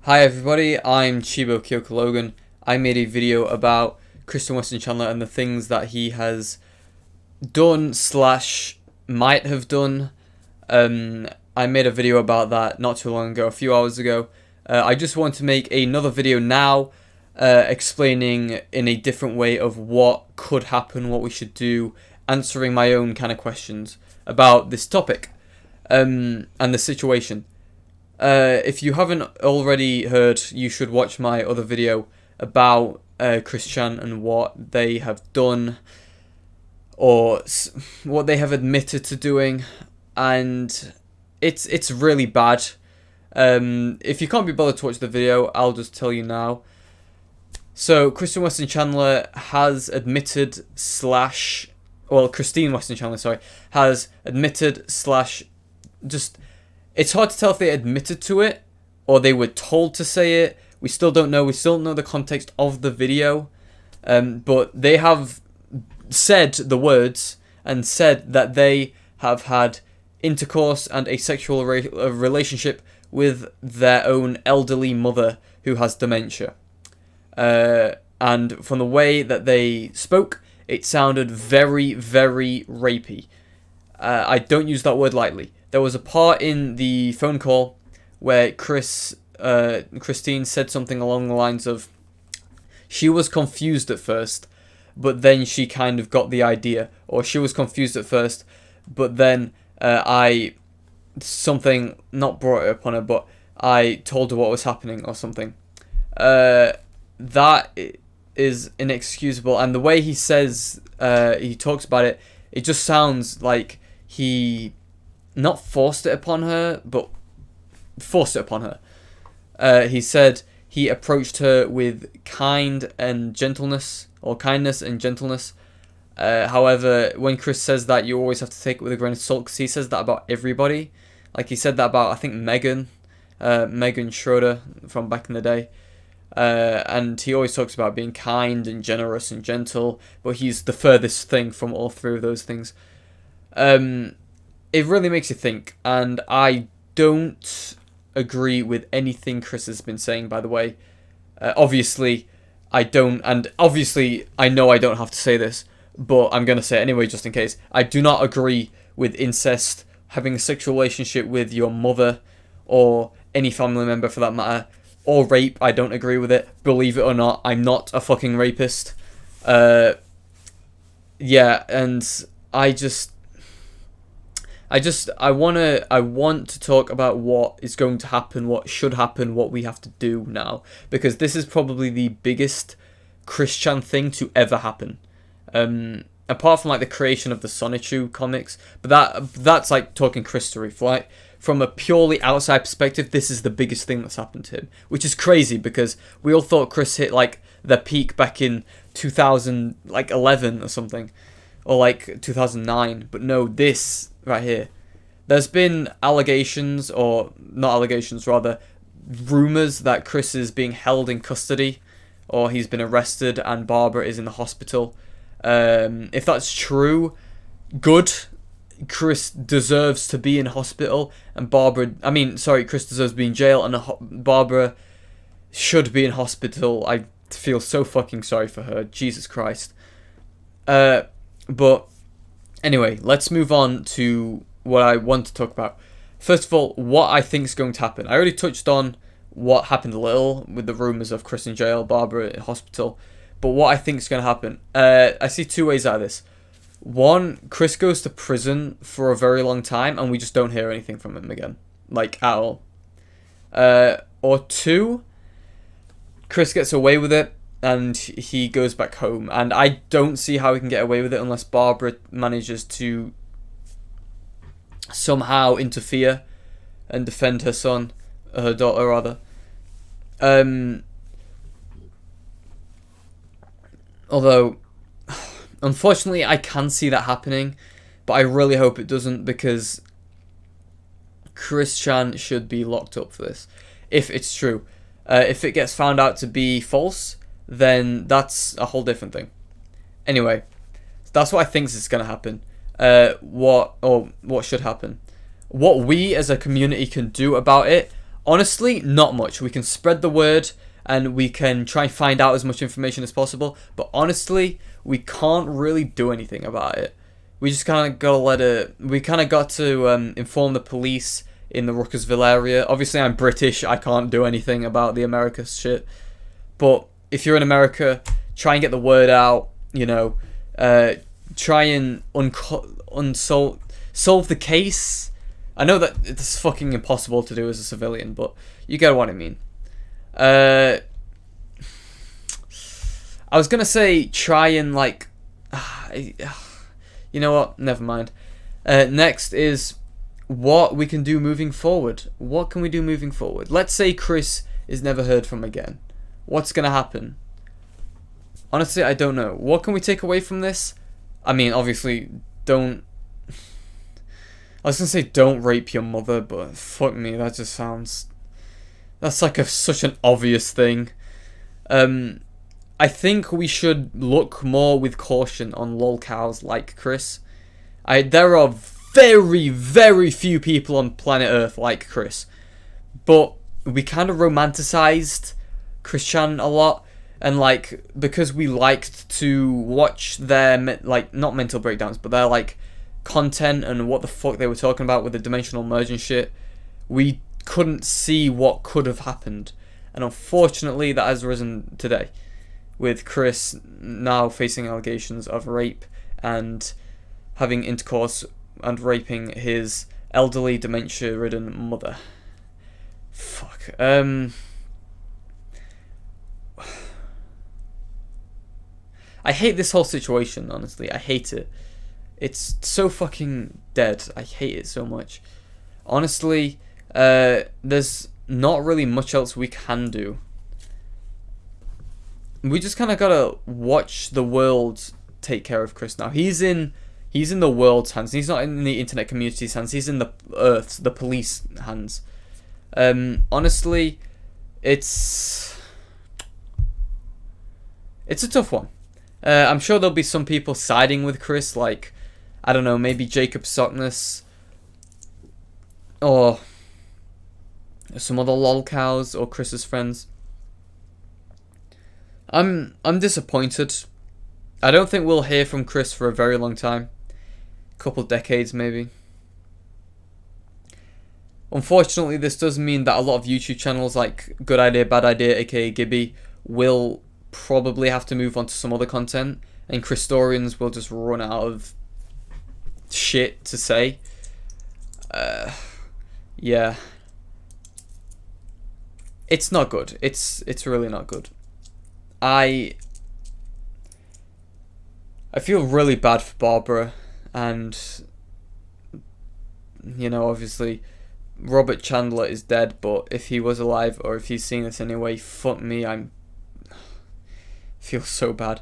Hi everybody, I'm Chibo Kyoko Logan. I made a video about Christian Weston Chandler and the things that he has done slash might have done. I made a video about that not too long ago, a few hours ago. I just want to make another video now explaining in a different way of what could happen, what we should do, answering my own kind of questions about this topic and the situation. If you haven't already heard, you should watch my other video about Chris Chan and what they have done or what they have admitted to doing, and it's really bad. If you can't be bothered to watch the video, I'll just tell you now. So Christian Weston Chandler has admitted Christine Weston Chandler, sorry, has admitted just... It's hard to tell if they admitted to it or they were told to say it. We still don't know. We still don't know the context of the video. But they have said the words and said that they have had intercourse and a sexual relationship with their own elderly mother who has dementia. And from the way that they spoke, it sounded very, very rapey. I don't use that word lightly. There was a part in the phone call where Christine said something along the lines of, she was confused at first, but then she kind of got the idea, or she was confused at first, but then something not brought it upon her, but I told her what was happening or something. That is inexcusable, and the way he says, he talks about it, it just sounds like he not forced it upon her, but forced it upon her. He said he approached her with kindness and gentleness. However, when Chris says that, you always have to take it with a grain of salt, because he says that about everybody. Like, he said that about, I think, Megan Schroeder from back in the day. And he always talks about being kind and generous and gentle, but he's the furthest thing from all three of those things. It really makes you think, and I don't agree with anything Chris has been saying, by the way. Obviously, I don't, and obviously, I know I don't have to say this, but I'm going to say it anyway, just in case. I do not agree with incest, having a sexual relationship with your mother, or any family member for that matter, or rape. I don't agree with it. Believe it or not, I'm not a fucking rapist. Yeah, and I want to talk about what is going to happen, what should happen, what we have to do now, because this is probably the biggest Chris Chan thing to ever happen. Apart from like the creation of the Sonichu comics, but that's like talking Chris story. Like, from a purely outside perspective, this is the biggest thing that's happened to him, which is crazy because we all thought Chris hit like the peak back in 2011 or something, or like 2009, but no, this right here. There's been allegations, or not allegations, rather rumors that Chris is being held in custody, or he's been arrested and Barbara is in the hospital. If that's true, good. Chris deserves to be in hospital, and Chris deserves to be in jail, and Barbara should be in hospital. I feel so fucking sorry for her. Jesus Christ. But anyway, let's move on to what I want to talk about. First of all, what I think is going to happen. I already touched on what happened a little with the rumours of Chris in jail, Barbara in hospital. But what I think is going to happen, I see two ways out of this. One, Chris goes to prison for a very long time and we just don't hear anything from him again. Like, at all. Or two, Chris gets away with it and he goes back home. And I don't see how he can get away with it unless Barbara manages to somehow interfere and defend her son, her daughter rather. Although, unfortunately, I can see that happening, but I really hope it doesn't, because Chris Chan should be locked up for this, if it's true. If it gets found out to be false, then that's a whole different thing. Anyway, that's what I think is going to happen. What should happen. What we as a community can do about it Honestly, not much. We can spread the word and we can try and find out as much information as possible. But honestly, we can't really do anything about it. We just kind of gotta we kind of got to inform the police in the Ruckersville area. Obviously, I'm British. I can't do anything about the America shit. But if you're in America, try and get the word out. You know, try and solve the case. I know that it's fucking impossible to do as a civilian, but you get what I mean. I was gonna say try and like, you know what? Never mind. Next is what we can do moving forward. What can we do moving forward? Let's say Chris is never heard from again. What's gonna happen? Honestly, I don't know. What can we take away from this? I mean, obviously, don't. I was gonna say don't rape your mother, but fuck me, that just sounds. That's like such an obvious thing. I think we should look more with caution on lolcows like Chris. There are very, very few people on planet Earth like Chris, but we kind of romanticized Christian a lot, and like because we liked to watch their like not mental breakdowns, but their like content and what the fuck they were talking about with the dimensional merge and shit, we couldn't see what could have happened, and unfortunately that has risen today with Chris now facing allegations of rape and having intercourse and raping his elderly dementia-ridden mother. Fuck. I hate this whole situation, honestly. I hate it. It's so fucking dead. I hate it so much. Honestly, there's not really much else we can do. We just kind of gotta watch the world take care of Chris now. He's in the world's hands. He's not in the internet community's hands. He's in the Earth's, the police hands. Honestly, it's a tough one. I'm sure there'll be some people siding with Chris, like, I don't know, maybe Jacob Sockness or some other lolcows or Chris's friends. I'm disappointed. I don't think we'll hear from Chris for a very long time. Couple decades maybe. Unfortunately, this does mean that a lot of YouTube channels like Good Idea, Bad Idea, aka Gibby, will probably have to move on to some other content, and Christorians will just run out of shit to say. Yeah. It's not good. It's really not good. I feel really bad for Barbara, and you know, obviously Robert Chandler is dead, but if he was alive or if he's seeing this anyway, fuck me, I feel so bad.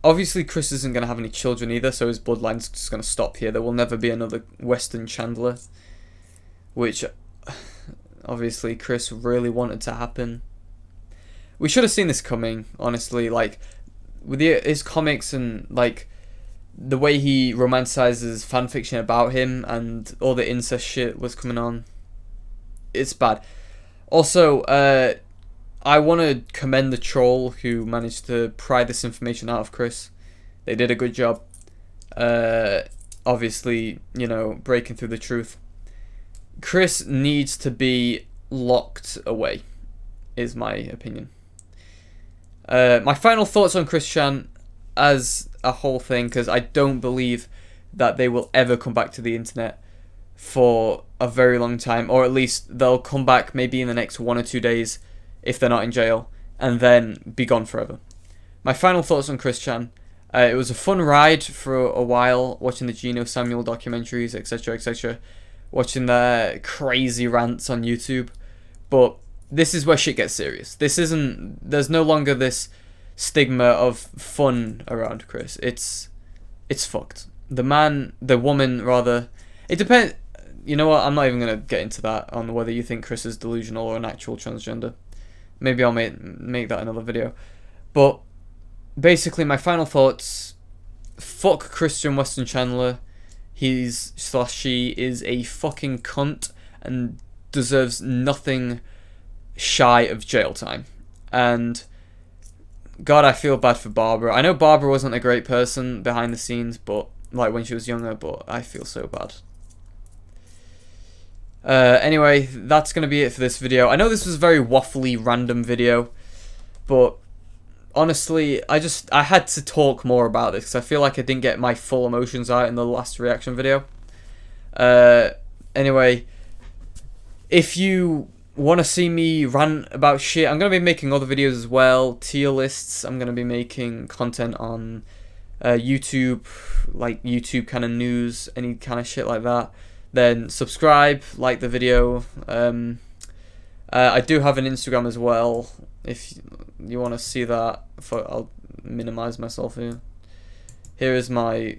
Obviously Chris isn't going to have any children either, so his bloodline's just going to stop here. There will never be another Weston Chandler, which obviously Chris really wanted to happen. We should have seen this coming, honestly, like with his comics and like the way he romanticizes fanfiction about him and all the incest shit was coming on. It's bad. Also, I want to commend the troll who managed to pry this information out of Chris. They did a good job. Obviously, you know, breaking through the truth. Chris needs to be locked away, is my opinion. My final thoughts on Christian as a whole thing, because I don't believe that they will ever come back to the internet for a very long time, or at least they'll come back maybe in the next 1 or 2 days if they're not in jail, and then be gone forever. My final thoughts on Christian. It was a fun ride for a while, watching the Geno Samuel documentaries, etc., etc., watching their crazy rants on YouTube, but this is where shit gets serious. There's no longer this stigma of fun around Chris. It's fucked. The woman rather, it depends. You know what, I'm not even going to get into that on whether you think Chris is delusional or an actual transgender. Maybe I'll make that another video. But basically my final thoughts, fuck Christian Weston Chandler. She is a fucking cunt, and deserves nothing shy of jail time. And God, I feel bad for Barbara. I know Barbara wasn't a great person behind the scenes, but like when she was younger, but I feel so bad. Anyway, that's going to be it for this video. I know this was a very waffly, random video, but honestly, I had to talk more about this because I feel like I didn't get my full emotions out in the last reaction video. Anyway, if you want to see me rant about shit, I'm going to be making other videos as well, tier lists. I'm going to be making content on YouTube, like YouTube kind of news, any kind of shit like that. Then subscribe, like the video. I do have an Instagram as well, if you want to see that. I'll minimize myself here. Here is my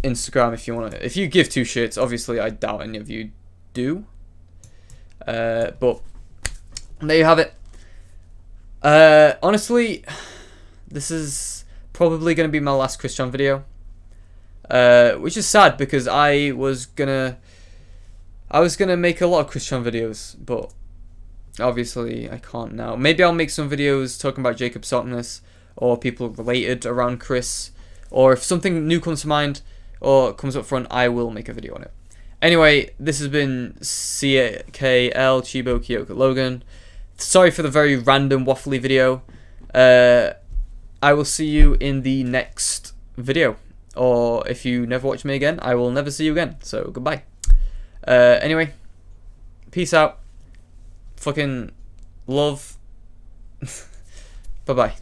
Instagram if you want to. If you give two shits, obviously I doubt any of you do. But there you have it. Honestly, this is probably going to be my last Christian video. Which is sad because I was gonna make a lot of Christian videos, but obviously I can't now. Maybe I'll make some videos talking about Jacob Sockness or people related around Chris, or if something new comes to mind or comes up front, I will make a video on it. Anyway, this has been CKL Chibo Kyoka Logan. Sorry for the very random waffly video. I will see you in the next video. Or if you never watch me again, I will never see you again. So, goodbye. Anyway, peace out. Fucking love. Bye-bye.